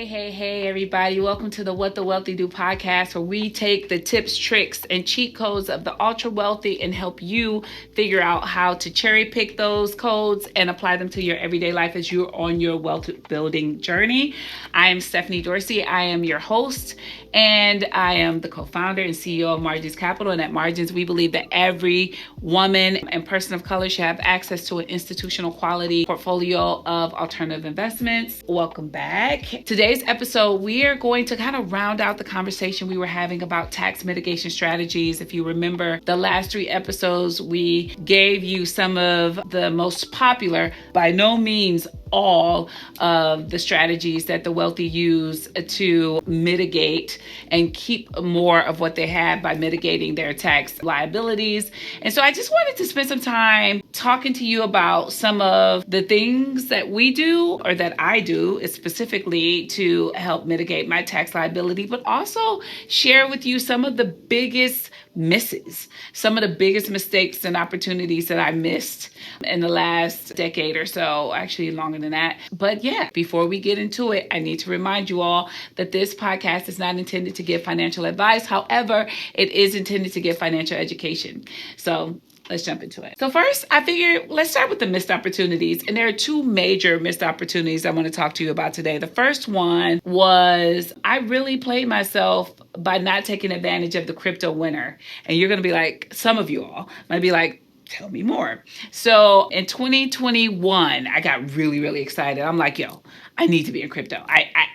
Hey, everybody. Welcome to the What the Wealthy Do podcast, where we take the tips, tricks, and cheat codes of the ultra wealthy and help you figure out how to cherry pick those codes and apply them to your everyday life as you're on your wealth building journey. I am Stephanie Dorsey. I am your host, and I am the co-founder and CEO of Margins Capital. And at Margins, we believe that every woman and person of color should have access to an institutional quality portfolio of alternative investments. Welcome back. Today's episode, we are going to kind of round out the conversation we were having about tax mitigation strategies. If you remember the last 3 episodes, we gave you some of the most popular, by no means all of the strategies that the wealthy use to mitigate and keep more of what they have by mitigating their tax liabilities. And so I just wanted to spend some time talking to you about some of the things that we do, or that I do specifically, to help mitigate my tax liability, but also share with you some of the biggest misses, some of the biggest mistakes and opportunities that I missed in the last decade or so, actually longer than that. But yeah, before we get into it, I need to remind you all that this podcast is not intended to give financial advice. However, it is intended to give financial education. So let's jump into it. So first, I figured let's start with the missed opportunities. And there are 2 major missed opportunities I want to talk to you about today. The first one was I really played myself by not taking advantage of the crypto winter. And you're going to be like, some of you all might be like, tell me more. So in 2021, I got really excited. I'm like, yo, I need to be in crypto.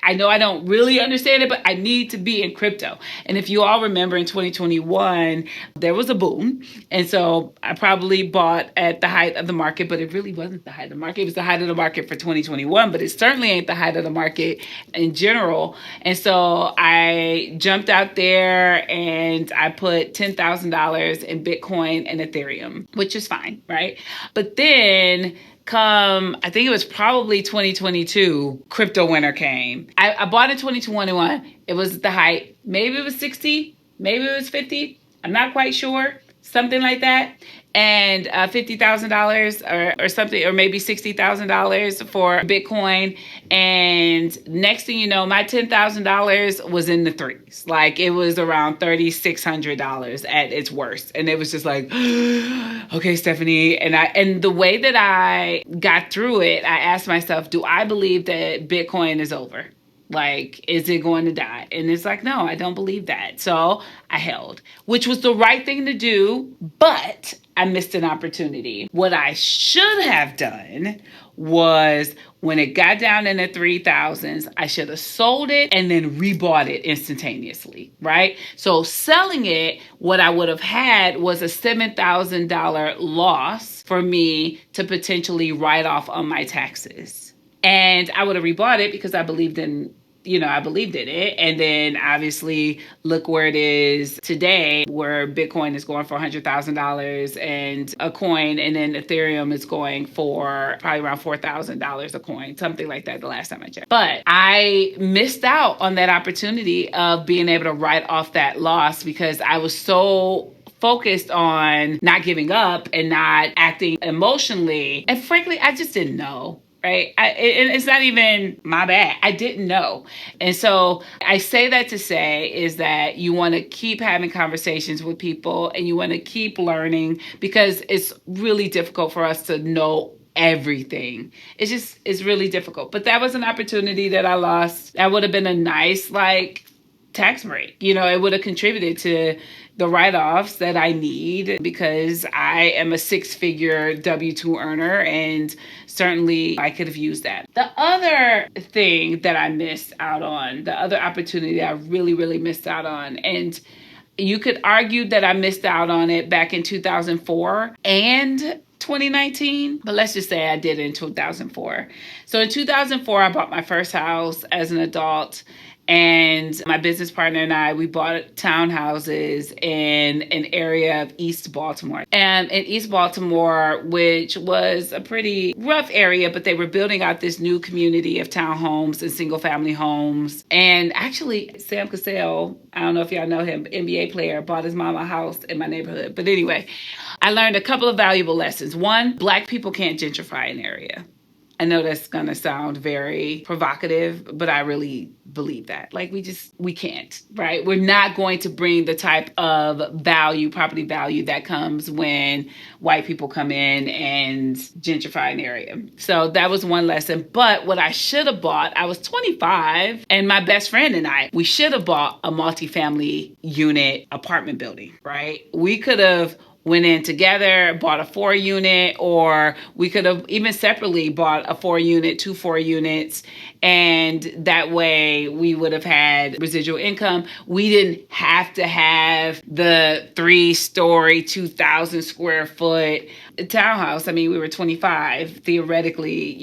I know I don't really understand it, but I need to be in crypto. And if you all remember, in 2021, there was a boom. And so I probably bought at the height of the market, but it really wasn't the height of the market. It was the height of the market for 2021, but it certainly ain't the height of the market in general. And so I jumped out there and I put $10,000 in Bitcoin and Ethereum, which is fine, right? But then I think it was probably 2022, crypto winter came. I bought in 2021. It was the height. Maybe it was 60, maybe it was 50. I'm not quite sure. Something like that. And $50,000 or something, or maybe $60,000 for Bitcoin. And next thing you know, my $10,000 was in the threes. Like, it was around $3,600 at its worst. And it was just like, okay, Stephanie. And the way that I got through it, I asked myself, do I believe that Bitcoin is over? Like, is it going to die? And it's like, no, I don't believe that. So I held, which was the right thing to do, but I missed an opportunity. What I should have done was, when it got down in the 3,000s, I should have sold it and then rebought it instantaneously, right? So selling it, what I would have had was a $7,000 loss for me to potentially write off on my taxes. And I would have rebought it because I believed in it. And then obviously look where it is today, where Bitcoin is going for $100,000 and a coin. And then Ethereum is going for probably around $4,000 a coin, something like that the last time I checked. But I missed out on that opportunity of being able to write off that loss because I was so focused on not giving up and not acting emotionally. And frankly, I just didn't know. Right? And it's not even my bad. I didn't know. And so I say that to say is that you want to keep having conversations with people and you want to keep learning, because it's really difficult for us to know everything. It's really difficult. But that was an opportunity that I lost. That would have been a nice, tax break. It would have contributed to the write-offs that I need, because I am a 6-figure W-2 earner, and certainly I could have used that. The other thing that I missed out on, the other opportunity I really missed out on, and you could argue that I missed out on it back in 2004 and 2019, but let's just say I did it in 2004. So in 2004, I bought my first house as an adult. And my business partner and I, we bought townhouses in an area of East Baltimore. And in East Baltimore, which was a pretty rough area, but they were building out this new community of townhomes and single family homes. And actually, Sam Cassell, I don't know if y'all know him, NBA player, bought his mama a house in my neighborhood. But anyway, I learned a couple of valuable lessons. One, Black people can't gentrify an area. I know that's going to sound very provocative, but I really believe that. Like we can't, right? We're not going to bring the type of value, property value that comes when white people come in and gentrify an area. So that was one lesson. But what I should have bought, I was 25 and my best friend and I, we should have bought a multifamily unit apartment building, right? We could have went in together, bought a 4-unit, or we could have even separately bought a 4-unit, 2 4-units. And that way we would have had residual income. We didn't have to have the 3-story, 2,000 square foot townhouse. I mean, we were 25. Theoretically,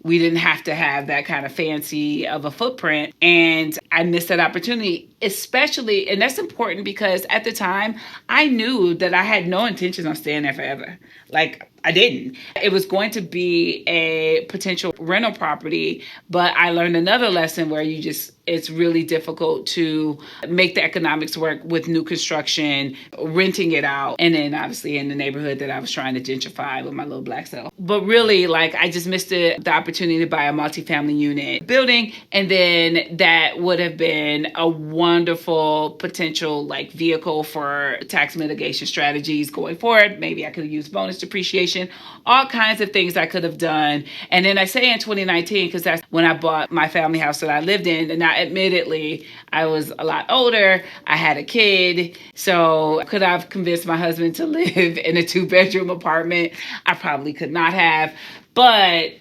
we didn't have to have that kind of fancy of a footprint. And I missed that opportunity, especially, and that's important because at the time I knew that I had no intentions on staying there forever. Like, I didn't. It was going to be a potential rental property, but I learned another lesson where it's really difficult to make the economics work with new construction, renting it out, and then obviously in the neighborhood that I was trying to gentrify with my little black self. But really, I just missed the opportunity to buy a multifamily unit building, and then that would have been a wonderful potential vehicle for tax mitigation strategies going forward. Maybe I could have used bonus depreciation, all kinds of things I could have done. And then I say in 2019, because that's when I bought my family house that I lived in. And now, admittedly, I was a lot older. I had a kid. So could I have convinced my husband to live in a 2-bedroom apartment? I probably could not have. But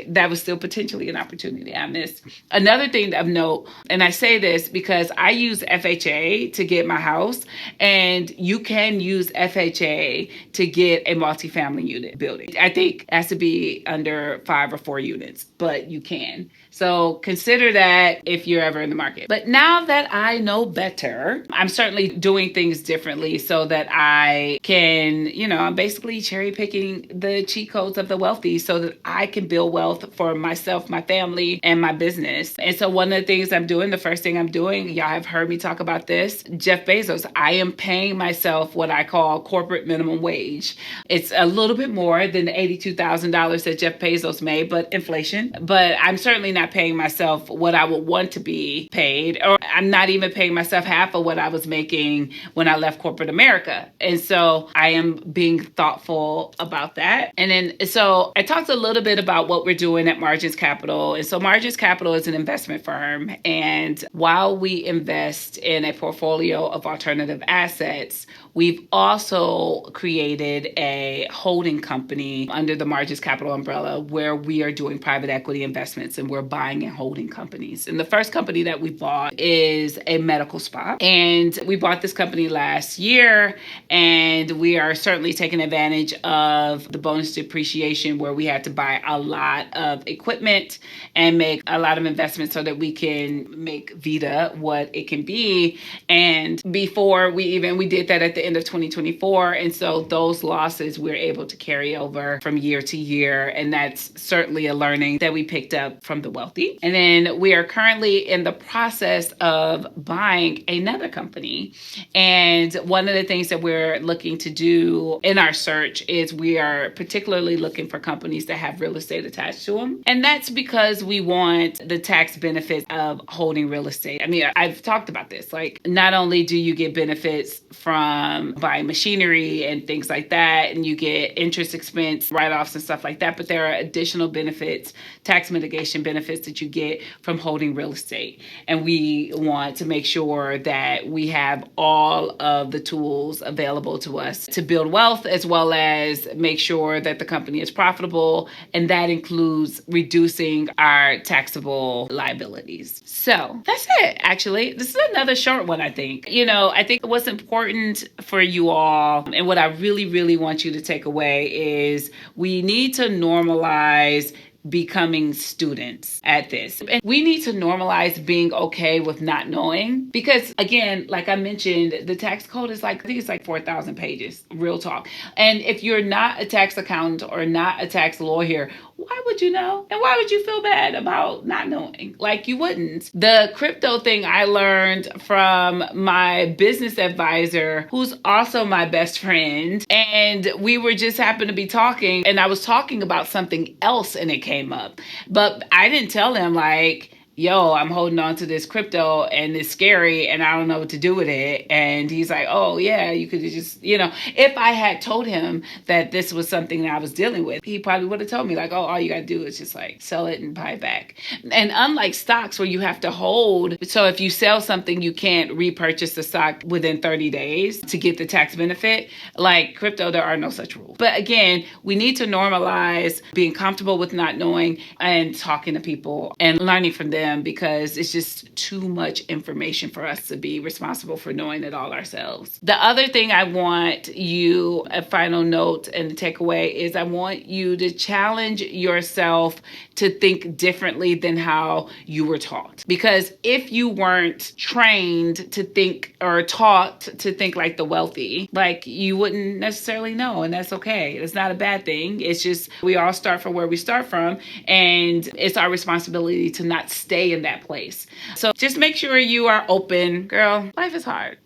that was still potentially an opportunity I missed. Another thing of note, and I say this because I use FHA to get my house, and you can use FHA to get a multifamily unit building. I think it has to be under 5 or 4 units, but you can. So consider that if you're ever in the market. But now that I know better, I'm certainly doing things differently so that I can, I'm basically cherry picking the cheat codes of the wealthy so that I can build wealth for myself, my family, and my business. And so one of the things I'm doing, the first thing I'm doing, y'all have heard me talk about this, Jeff Bezos, I am paying myself what I call corporate minimum wage. It's a little bit more than the $82,000 that Jeff Bezos made, but inflation. But I'm certainly not paying myself what I would want to be paid, or I'm not even paying myself half of what I was making when I left corporate America. And so I am being thoughtful about that. And then, so I talked a little bit about what we're doing at Margins Capital. And so Margins Capital is an investment firm. And while we invest in a portfolio of alternative assets, we've also created a holding company under the Margins Capital umbrella where we are doing private equity investments and we're buying and holding companies. And the first company that we bought is a medical spa. And we bought this company last year, and we are certainly taking advantage of the bonus depreciation where we had to buy a lot of equipment and make a lot of investments so that we can make Vita what it can be. And before we did that at the end of 2024. And so those losses we're able to carry over from year to year. And that's certainly a learning that we picked up from the wealthy. And then we are currently in the process of buying another company. And one of the things that we're looking to do in our search is we are particularly looking for companies that have real estate attached to them. And that's because we want the tax benefits of holding real estate. I mean, I've talked about this. Not only do you get benefits from buying machinery and things like that, and you get interest expense write-offs and stuff like that, but there are additional benefits, tax mitigation benefits that you get from holding real estate. And we want to make sure that we have all of the tools available to us to build wealth, as well as make sure that the company is profitable. And that includes reducing our taxable liabilities. So that's it, actually. This is another short one, I think. I think what's important for you all, and what I really, really want you to take away is we need to normalize becoming students at this. And we need to normalize being okay with not knowing, because again, like I mentioned, the tax code is I think it's 4,000 pages, real talk. And if you're not a tax accountant or not a tax lawyer, why would you know? And why would you feel bad about not knowing? You wouldn't. The crypto thing I learned from my business advisor, who's also my best friend. And we were just happened to be talking, and I was talking about something else, and it came came up. But I didn't tell him like, yo, I'm holding on to this crypto and it's scary and I don't know what to do with it. And he's like, oh yeah, you could just, if I had told him that this was something that I was dealing with, he probably would have told me like, oh, all you got to do is just like sell it and buy it back. And unlike stocks where you have to hold, so if you sell something, you can't repurchase the stock within 30 days to get the tax benefit. Like crypto, there are no such rules. But again, we need to normalize being comfortable with not knowing and talking to people and learning from them, because it's just too much information for us to be responsible for knowing it all ourselves. The other thing I want you, a final note and a takeaway, is I want you to challenge yourself to think differently than how you were taught. Because if you weren't trained to think or taught to think like the wealthy, like you wouldn't necessarily know, and that's okay. It's not a bad thing. It's just we all start from where we start from, and it's our responsibility to not stay in that place. So just make sure you are open. Girl, life is hard.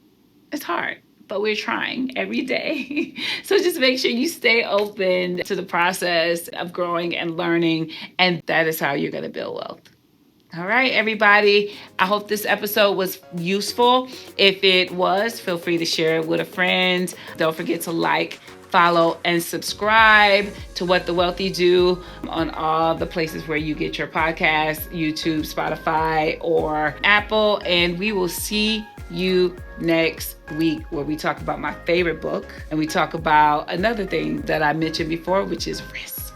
It's hard, but we're trying every day. So just make sure you stay open to the process of growing and learning, and that is how you're going to build wealth. All right, everybody. I hope this episode was useful. If it was, feel free to share it with a friend. Don't forget to like, follow, and subscribe to What the Wealthy Do on all the places where you get your podcasts, YouTube, Spotify, or Apple. And we will see you next week, where we talk about my favorite book and we talk about another thing that I mentioned before, which is risk.